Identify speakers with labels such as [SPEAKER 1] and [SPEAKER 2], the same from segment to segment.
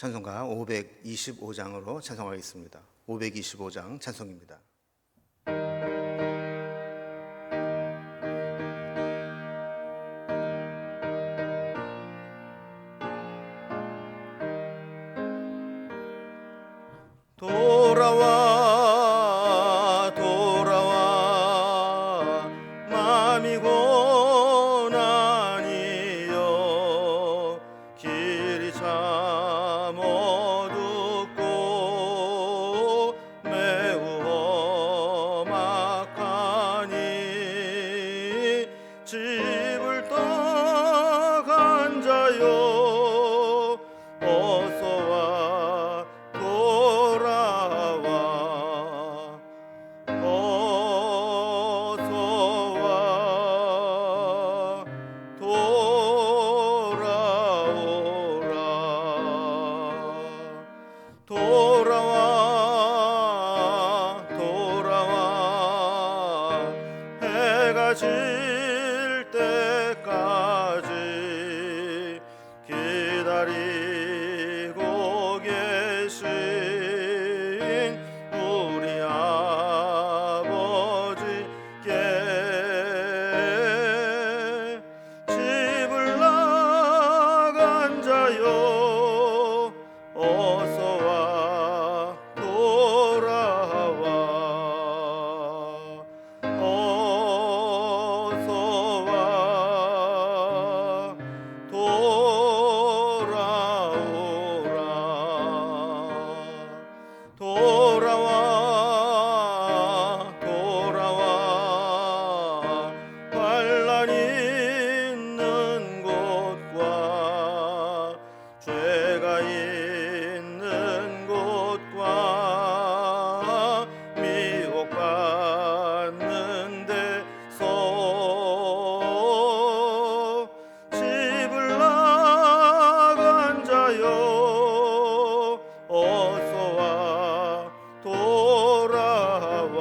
[SPEAKER 1] 찬송가 525장으로 찬송하겠습니다. 525장 찬송입니다. 돌아와 돌아와 마음이 고난이여 길이 참 어둡고 매우 험악하니 집을 떠간 자여 어서와 돌아와 어서와 돌아오라 돌아와 돌아와 해가 질 때까지 기다리고 계신 우리 아버지께 집을 나간 자여 어서와 돌아와 어서와 돌아오라 돌아와 돌아와 환난 있는 곳과 죄가 있는 곳과 미혹받는 데서 집을 나간 자여 어서와 돌아와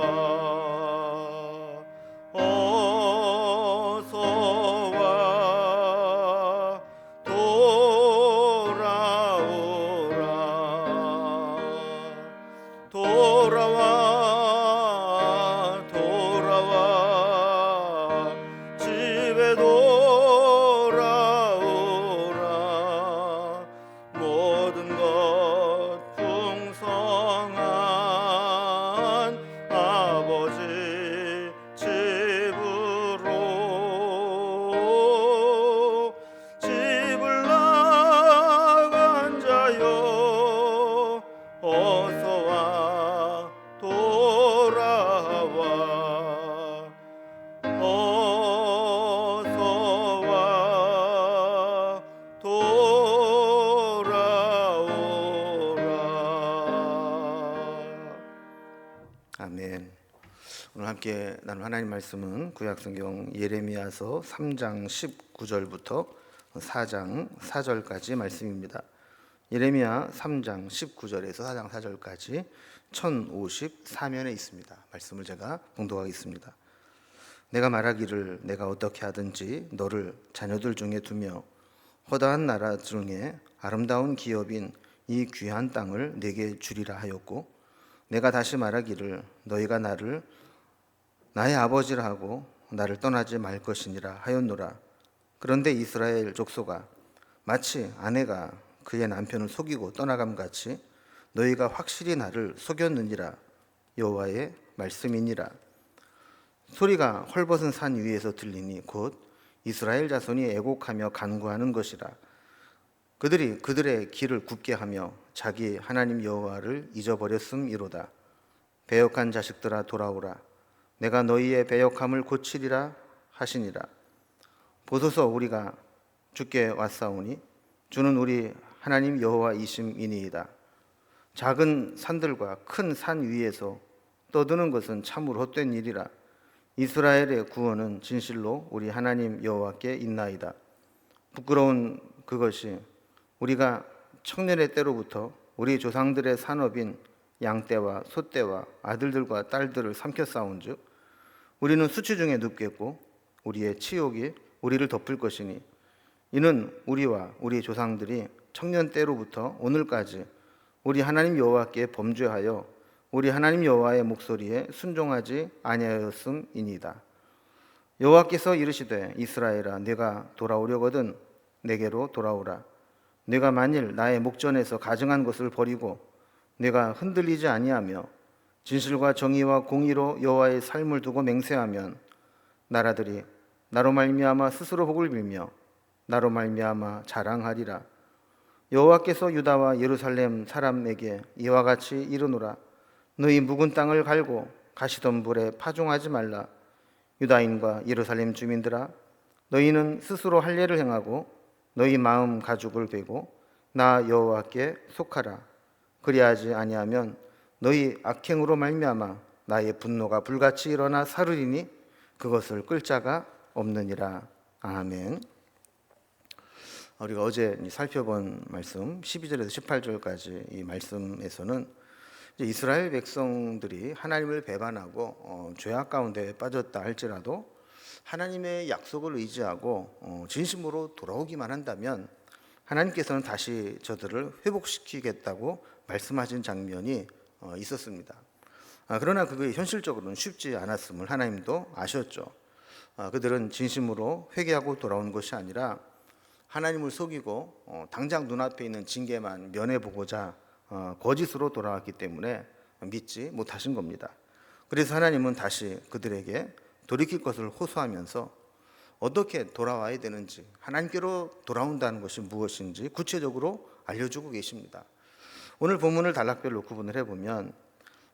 [SPEAKER 1] 어서와 돌아오라 돌아와 돌아와 집에 돌아오라 모든 것 풍성한 아버지 집으로 집을 나간 자여 어서와 돌아와 어서와 돌아오라. 아멘. 오늘 함께 나눌 하나님 말씀은 구약성경 예레미야서 3장 19절부터 4장 4절까지 말씀입니다. 예레미야 3장 19절에서 4장 4절까지 1054면에 있습니다. 말씀을 제가 봉독하겠습니다. 내가 말하기를 내가 어떻게 하든지 너를 자녀들 중에 두며 허다한 나라 중에 아름다운 기업인 이 귀한 땅을 내게 주리라 하였고 내가 다시 말하기를 너희가 나를 나의 아버지라 하고 나를 떠나지 말 것이니라 하였노라. 그런데 이스라엘 족속아 마치 아내가 그의 남편을 속이고 떠나감 같이 너희가 확실히 나를 속였느니라. 여호와의 말씀이니라. 소리가 헐벗은 산 위에서 들리니 곧 이스라엘 자손이 애곡하며 간구하는 것이라. 그들이 그들의 길을 굽게 하며 자기 하나님 여호와를 잊어버렸음이로다. 배역한 자식들아 돌아오라. 내가 너희의 배역함을 고치리라 하시니라. 보소서 우리가 주께 왔사오니 주는 우리 하나님 여호와이심이니이다. 작은 산들과 큰 산 위에서 떠드는 것은 참으로 헛된 일이라. 이스라엘의 구원은 진실로 우리 하나님 여호와께 있나이다. 부끄러운 그것이 우리가 청년의 때로부터 우리 조상들의 산업인 양떼와 소떼와 아들들과 딸들을 삼켜 싸운즉 우리는 수치 중에 눕겠고 우리의 치욕이 우리를 덮을 것이니 이는 우리와 우리 조상들이 청년 때로부터 오늘까지 우리 하나님 여호와께 범죄하여 우리 하나님 여호와의 목소리에 순종하지 아니하였음이니이다. 여호와께서 이르시되 이스라엘아 네가 돌아오려거든 내게로 돌아오라. 네가 만일 나의 목전에서 가증한 것을 버리고 네가 흔들리지 아니하며 진실과 정의와 공의로 여호와의 삶을 두고 맹세하면 나라들이 나로 말미암아 스스로 복을 빌며 나로 말미암아 자랑하리라. 여호와께서 유다와 예루살렘 사람에게 이와 같이 이르노라. 너희 묵은 땅을 갈고 가시덤불에 파종하지 말라. 유다인과 예루살렘 주민들아 너희는 스스로 할례를 행하고 너희 마음 가죽을 베고 나 여호와께 속하라. 그리하지 아니하면 너희 악행으로 말미암아 나의 분노가 불같이 일어나 사르리니 그것을 끌 자가 없느니라. 아멘. 우리가 어제 살펴본 말씀 12절에서 18절까지 이 말씀에서는 이스라엘 백성들이 하나님을 배반하고 죄악 가운데 빠졌다 할지라도 하나님의 약속을 의지하고 진심으로 돌아오기만 한다면 하나님께서는 다시 저들을 회복시키겠다고 말씀하신 장면이 있었습니다. 그러나 그게 현실적으로는 쉽지 않았음을 하나님도 아셨죠. 그들은 진심으로 회개하고 돌아온 것이 아니라 하나님을 속이고 당장 눈앞에 있는 징계만 면해보고자 거짓으로 돌아왔기 때문에 믿지 못하신 겁니다. 그래서 하나님은 다시 그들에게 돌이킬 것을 호소하면서 어떻게 돌아와야 되는지, 하나님께로 돌아온다는 것이 무엇인지 구체적으로 알려주고 계십니다. 오늘 본문을 단락별로 구분을 해보면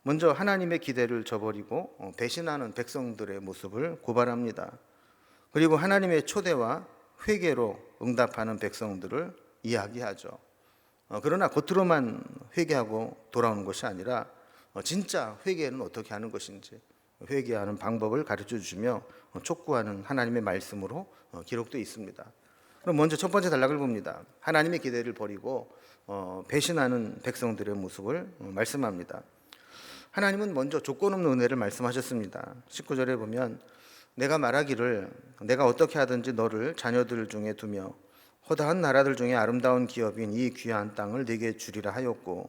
[SPEAKER 1] 먼저 하나님의 기대를 저버리고 배신하는 백성들의 모습을 고발합니다. 그리고 하나님의 초대와 회개로 응답하는 백성들을 이야기하죠. 그러나 겉으로만 회개하고 돌아오는 것이 아니라 진짜 회개는 어떻게 하는 것인지 회개하는 방법을 가르쳐 주시며 촉구하는 하나님의 말씀으로 기록되어 있습니다. 그럼 먼저 첫 번째 단락을 봅니다. 하나님의 기대를 버리고 배신하는 백성들의 모습을 말씀합니다. 하나님은 먼저 조건 없는 은혜를 말씀하셨습니다. 19절에 보면 내가 말하기를 내가 어떻게 하든지 너를 자녀들 중에 두며 허다한 나라들 중에 아름다운 기업인 이 귀한 땅을 네게 주리라 하였고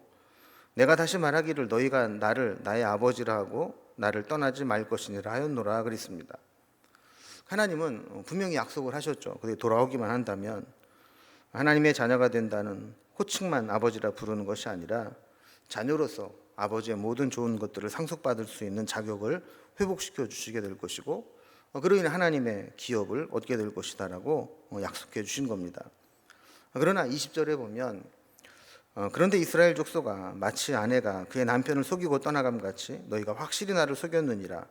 [SPEAKER 1] 내가 다시 말하기를 너희가 나를 나의 아버지라 하고 나를 떠나지 말 것이니라 하였노라 그랬습니다. 하나님은 분명히 약속을 하셨죠. 그게 돌아오기만 한다면 하나님의 자녀가 된다는 호칭만 아버지라 부르는 것이 아니라 자녀로서 아버지의 모든 좋은 것들을 상속받을 수 있는 자격을 회복시켜 주시게 될 것이고 그로 인해 하나님의 기업을 얻게 될 것이다라고 약속해 주신 겁니다. 그러나 20절에 보면 그런데 이스라엘 족속아 마치 아내가 그의 남편을 속이고 떠나감 같이 너희가 확실히 나를 속였느니라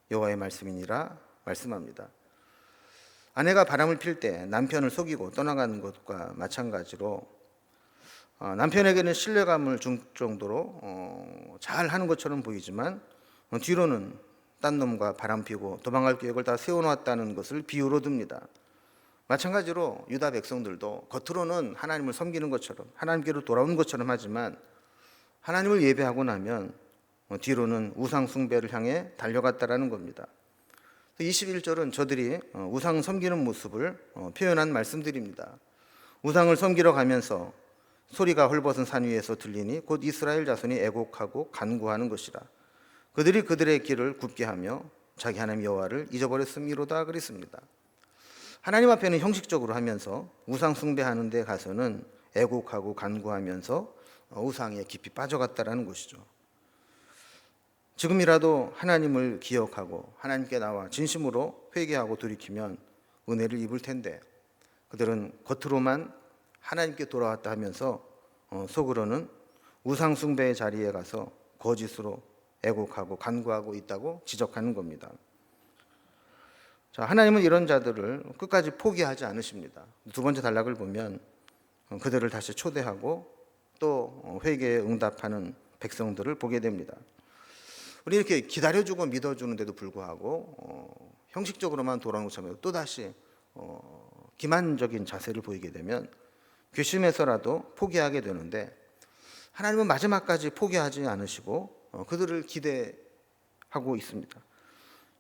[SPEAKER 1] 여호와의 말씀이니라 말씀합니다. 아내가 바람을 필 때 남편을 속이고 떠나가는 것과 마찬가지로 남편에게는 신뢰감을 줄 정도로 잘 하는 것처럼 보이지만 뒤로는 딴 놈과 바람 피고 도망갈 계획을 다 세워놓았다는 것을 비유로 듭니다. 마찬가지로 유다 백성들도 겉으로는 하나님을 섬기는 것처럼 하나님께로 돌아온 것처럼 하지만 하나님을 예배하고 나면 뒤로는 우상 숭배를 향해 달려갔다라는 겁니다. 21절은 저들이 우상 섬기는 모습을 표현한 말씀들입니다. 우상을 섬기러 가면서 소리가 헐벗은 산 위에서 들리니 곧 이스라엘 자손이 애곡하고 간구하는 것이라. 그들이 그들의 길을 굽게 하며 자기 하나님 여호와를 잊어버렸음이로다 그랬습니다. 하나님 앞에는 형식적으로 하면서 우상 숭배하는 데 가서는 애곡하고 간구하면서 우상에 깊이 빠져갔다라는 것이죠. 지금이라도 하나님을 기억하고 하나님께 나와 진심으로 회개하고 돌이키면 은혜를 입을 텐데 그들은 겉으로만 하나님께 돌아왔다 하면서 속으로는 우상 숭배의 자리에 가서 거짓으로 애곡하고 간구하고 있다고 지적하는 겁니다. 자, 하나님은 이런 자들을 끝까지 포기하지 않으십니다. 두 번째 단락을 보면 그들을 다시 초대하고 또 회개에 응답하는 백성들을 보게 됩니다. 우리 이렇게 기다려주고 믿어주는데도 불구하고 형식적으로만 돌아오는 것처럼 또다시 기만적인 자세를 보이게 되면 괘씸해서라도 포기하게 되는데 하나님은 마지막까지 포기하지 않으시고 그들을 기대하고 있습니다.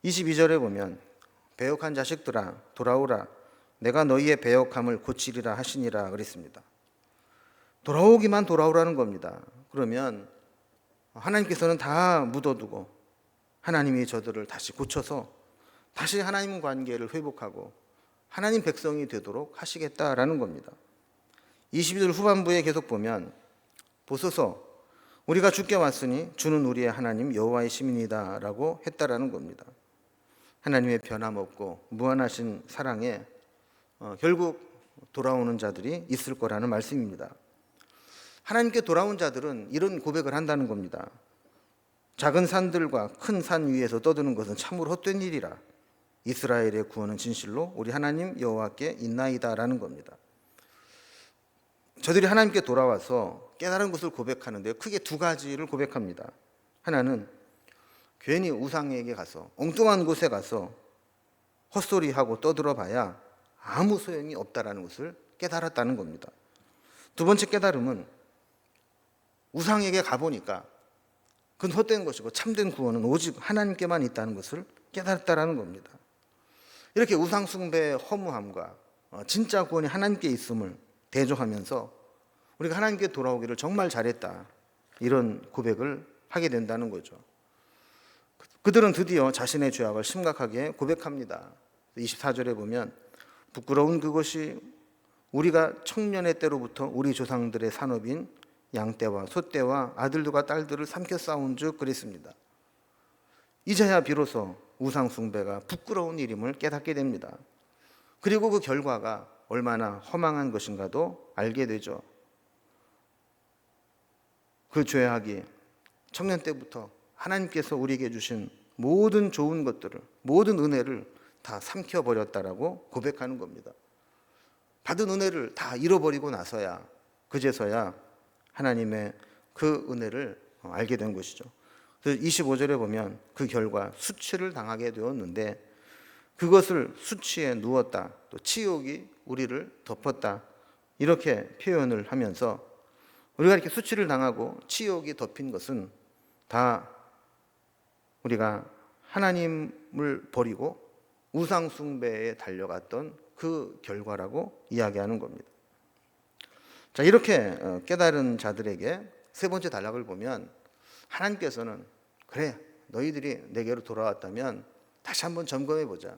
[SPEAKER 1] 22절에 보면 배역한 자식들아 돌아오라 내가 너희의 배역함을 고치리라 하시니라 그랬습니다. 돌아오기만 돌아오라는 겁니다. 그러면 하나님께서는 다 묻어두고 하나님이 저들을 다시 고쳐서 다시 하나님 관계를 회복하고 하나님 백성이 되도록 하시겠다라는 겁니다. 22절 후반부에 계속 보면 보소서 우리가 주께 왔으니 주는 우리의 하나님 여호와의 시민이다 라고 했다라는 겁니다. 하나님의 변함없고 무한하신 사랑에 결국 돌아오는 자들이 있을 거라는 말씀입니다. 하나님께 돌아온 자들은 이런 고백을 한다는 겁니다. 작은 산들과 큰 산 위에서 떠드는 것은 참으로 헛된 일이라. 이스라엘의 구원은 진실로 우리 하나님 여호와께 있나이다 라는 겁니다. 저들이 하나님께 돌아와서 깨달은 것을 고백하는데 크게 두 가지를 고백합니다. 하나는 괜히 우상에게 가서 엉뚱한 곳에 가서 헛소리하고 떠들어봐야 아무 소용이 없다라는 것을 깨달았다는 겁니다. 두 번째 깨달음은 우상에게 가보니까 그건 헛된 것이고 참된 구원은 오직 하나님께만 있다는 것을 깨달았다라는 겁니다. 이렇게 우상 숭배의 허무함과 진짜 구원이 하나님께 있음을 대조하면서 우리가 하나님께 돌아오기를 정말 잘했다 이런 고백을 하게 된다는 거죠. 그들은 드디어 자신의 죄악을 심각하게 고백합니다. 24절에 보면 부끄러운 그것이 우리가 청년의 때로부터 우리 조상들의 산업인 양떼와 소떼와 아들들과 딸들을 삼켜 싸운 즉 그랬습니다. 이제야 비로소 우상 숭배가 부끄러운 일임을 깨닫게 됩니다. 그리고 그 결과가 얼마나 허망한 것인가도 알게 되죠. 그 죄악이 청년 때부터 하나님께서 우리에게 주신 모든 좋은 것들을, 모든 은혜를 다 삼켜버렸다라고 고백하는 겁니다. 받은 은혜를 다 잃어버리고 나서야, 그제서야 하나님의 그 은혜를 알게 된 것이죠. 25절에 보면 그 결과 수치를 당하게 되었는데 그것을 수치에 누웠다, 또 치욕이 우리를 덮었다, 이렇게 표현을 하면서 우리가 이렇게 수치를 당하고 치욕이 덮인 것은 다 우리가 하나님을 버리고 우상 숭배에 달려갔던 그 결과라고 이야기하는 겁니다. 자, 이렇게 깨달은 자들에게 세 번째 단락을 보면 하나님께서는 그래, 너희들이 내게로 돌아왔다면 다시 한번 점검해 보자.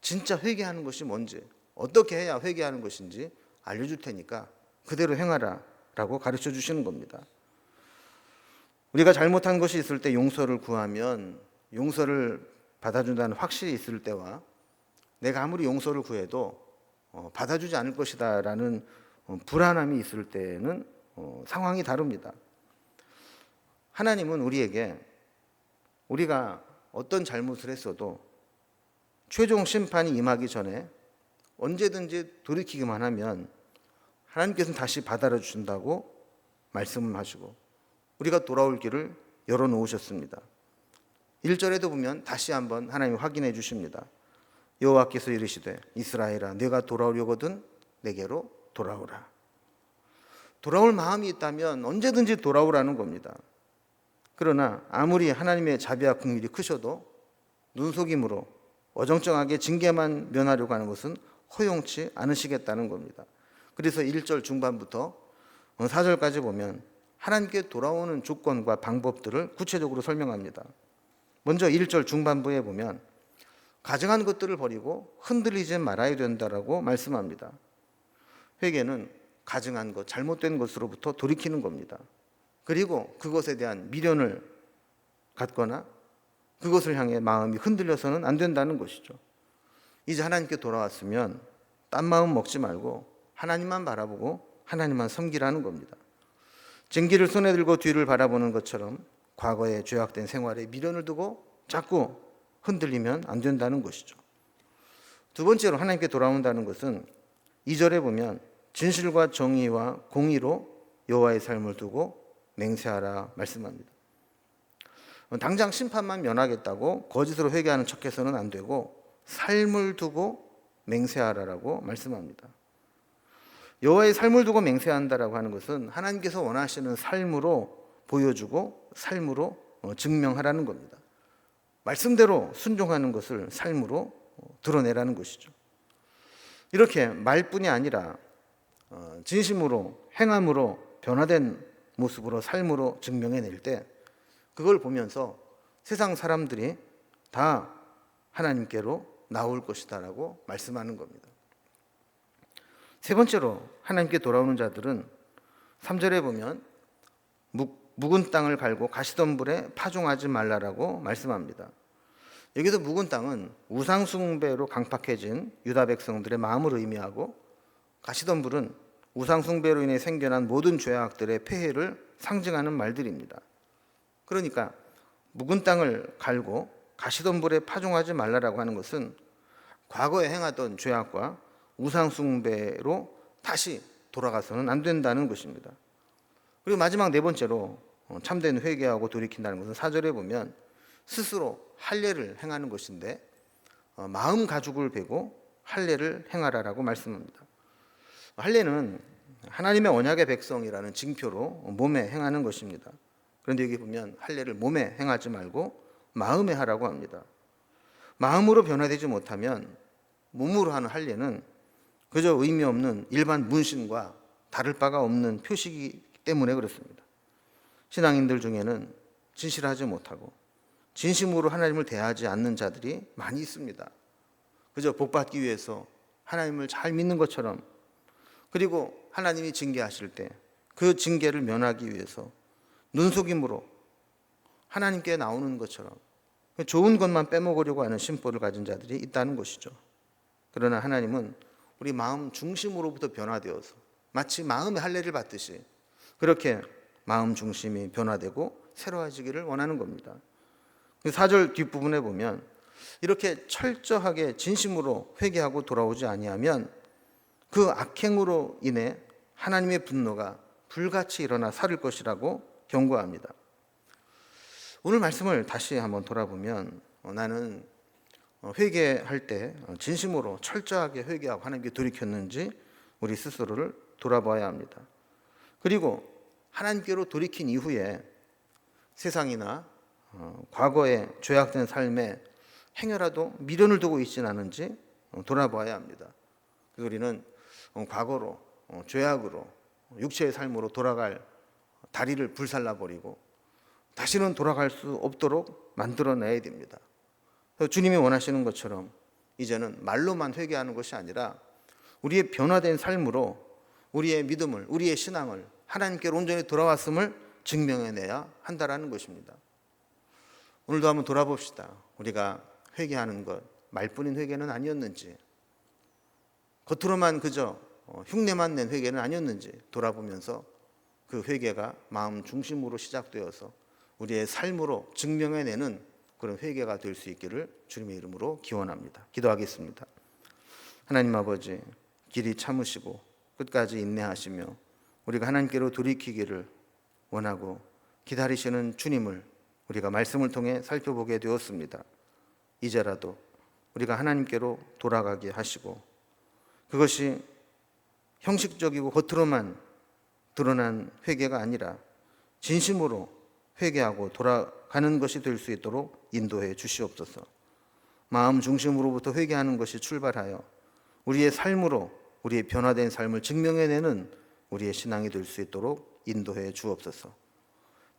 [SPEAKER 1] 진짜 회개하는 것이 뭔지, 어떻게 해야 회개하는 것인지 알려줄 테니까 그대로 행하라 라고 가르쳐 주시는 겁니다. 우리가 잘못한 것이 있을 때 용서를 구하면 용서를 받아준다는 확실히 있을 때와 내가 아무리 용서를 구해도 받아주지 않을 것이다 라는 불안함이 있을 때는 상황이 다릅니다. 하나님은 우리에게 우리가 어떤 잘못을 했어도 최종 심판이 임하기 전에 언제든지 돌이키기만 하면 하나님께서는 다시 받아라 주신다고 말씀을 하시고 우리가 돌아올 길을 열어놓으셨습니다. 1절에도 보면 다시 한번 하나님이 확인해 주십니다. 여호와께서 이르시되 이스라엘아 내가 돌아오려거든 내게로 돌아오라. 돌아올 마음이 있다면 언제든지 돌아오라는 겁니다. 그러나 아무리 하나님의 자비와 긍휼이 크셔도 눈속임으로 어정쩡하게 징계만 면하려고 하는 것은 허용치 않으시겠다는 겁니다. 그래서 1절 중반부터 4절까지 보면 하나님께 돌아오는 조건과 방법들을 구체적으로 설명합니다. 먼저 1절 중반부에 보면 가증한 것들을 버리고 흔들리지 말아야 된다라고 말씀합니다. 회개는 가증한 것, 잘못된 것으로부터 돌이키는 겁니다. 그리고 그것에 대한 미련을 갖거나 그것을 향해 마음이 흔들려서는 안 된다는 것이죠. 이제 하나님께 돌아왔으면 딴 마음 먹지 말고 하나님만 바라보고 하나님만 섬기라는 겁니다. 쟁기를 손에 들고 뒤를 바라보는 것처럼 과거의 죄악된 생활에 미련을 두고 자꾸 흔들리면 안 된다는 것이죠. 두 번째로 하나님께 돌아온다는 것은 2절에 보면 진실과 정의와 공의로 여호와의 삶을 두고 맹세하라 말씀합니다. 당장 심판만 면하겠다고 거짓으로 회개하는 척해서는 안 되고 삶을 두고 맹세하라라고 말씀합니다. 여호와의 삶을 두고 맹세한다라고 하는 것은 하나님께서 원하시는 삶으로 보여주고 삶으로 증명하라는 겁니다. 말씀대로 순종하는 것을 삶으로 드러내라는 것이죠. 이렇게 말뿐이 아니라 진심으로 행함으로 변화된 모습으로 삶으로 증명해낼 때 그걸 보면서 세상 사람들이 다 하나님께로 나올 것이다라고 말씀하는 겁니다. 세 번째로 하나님께 돌아오는 자들은 3절에 보면 묵은 땅을 갈고 가시덤불에 파종하지 말라라고 말씀합니다. 여기서 묵은 땅은 우상 숭배로 강팍해진 유다 백성들의 마음을 의미하고, 가시덤불은 우상 숭배로 인해 생겨난 모든 죄악들의 폐해를 상징하는 말들입니다. 그러니까 묵은 땅을 갈고 가시덤불에 파종하지 말라라고 하는 것은 과거에 행하던 죄악과 우상 숭배로 다시 돌아가서는 안 된다는 것입니다. 그리고 마지막 네 번째로 참된 회개하고 돌이킨다는 것은 4절에 보면 스스로 할례를 행하는 것인데, 마음 가죽을 베고 할례를 행하라라고 말씀합니다. 할례는 하나님의 언약의 백성이라는 징표로 몸에 행하는 것입니다. 그런데 여기 보면 할례를 몸에 행하지 말고 마음에 하라고 합니다. 마음으로 변화되지 못하면 몸으로 하는 할례는 그저 의미 없는 일반 문신과 다를 바가 없는 표시이기 때문에 그렇습니다. 신앙인들 중에는 진실하지 못하고 진심으로 하나님을 대하지 않는 자들이 많이 있습니다. 그저 복받기 위해서 하나님을 잘 믿는 것처럼, 그리고 하나님이 징계하실 때 그 징계를 면하기 위해서 눈속임으로 하나님께 나오는 것처럼 좋은 것만 빼먹으려고 하는 심보를 가진 자들이 있다는 것이죠. 그러나 하나님은 우리 마음 중심으로부터 변화되어서 마치 마음의 할례를 받듯이 그렇게 마음 중심이 변화되고 새로워지기를 원하는 겁니다. 4절 뒷부분에 보면 이렇게 철저하게 진심으로 회개하고 돌아오지 아니하면 그 악행으로 인해 하나님의 분노가 불같이 일어나 살을 것이라고 경고합니다. 오늘 말씀을 다시 한번 돌아보면 나는 회개할 때 진심으로 철저하게 회개하고 하나님께 돌이켰는지 우리 스스로를 돌아봐야 합니다. 그리고 하나님께로 돌이킨 이후에 세상이나 과거의 죄악된 삶에 행여라도 미련을 두고 있지는 않은지 돌아봐야 합니다. 우리는 과거로 죄악으로 육체의 삶으로 돌아갈 다리를 불살라버리고 다시는 돌아갈 수 없도록 만들어내야 됩니다. 주님이 원하시는 것처럼 이제는 말로만 회개하는 것이 아니라 우리의 변화된 삶으로 우리의 믿음을, 우리의 신앙을 하나님께로 온전히 돌아왔음을 증명해내야 한다라는 것입니다. 오늘도 한번 돌아봅시다. 우리가 회개하는 것 말뿐인 회개는 아니었는지, 겉으로만 그저 흉내만 낸 회개는 아니었는지 돌아보면서 그 회개가 마음 중심으로 시작되어서 우리의 삶으로 증명해내는 그런 회개가 될 수 있기를 주님의 이름으로 기원합니다. 기도하겠습니다. 하나님 아버지, 길이 참으시고 끝까지 인내하시며 우리가 하나님께로 돌이키기를 원하고 기다리시는 주님을 우리가 말씀을 통해 살펴보게 되었습니다. 이제라도 우리가 하나님께로 돌아가게 하시고 그것이 형식적이고 겉으로만 드러난 회개가 아니라 진심으로 회개하고 돌아가는 것이 될 수 있도록 인도해 주시옵소서. 마음 중심으로부터 회개하는 것이 출발하여 우리의 삶으로 우리의 변화된 삶을 증명해내는 우리의 신앙이 될 수 있도록 인도해 주옵소서.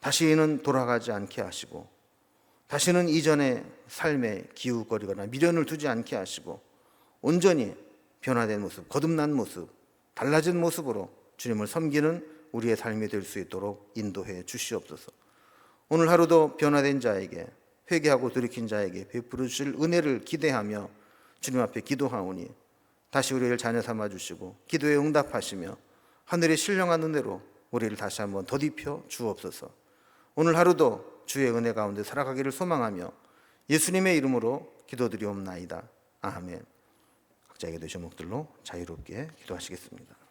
[SPEAKER 1] 다시는 돌아가지 않게 하시고 다시는 이전의 삶에 기웃거리거나 미련을 두지 않게 하시고 온전히 변화된 모습, 거듭난 모습, 달라진 모습으로 주님을 섬기는 우리의 삶이 될 수 있도록 인도해 주시옵소서. 오늘 하루도 변화된 자에게, 회개하고 돌이킨 자에게 베풀어 주실 은혜를 기대하며 주님 앞에 기도하오니 다시 우리를 자녀 삼아 주시고 기도에 응답하시며 하늘의 신령한 은혜로 우리를 다시 한번 더딥혀 주옵소서. 오늘 하루도 주의 은혜 가운데 살아가기를 소망하며 예수님의 이름으로 기도드리옵나이다. 아멘. 각자에게 내 제목들로 자유롭게 기도하시겠습니다.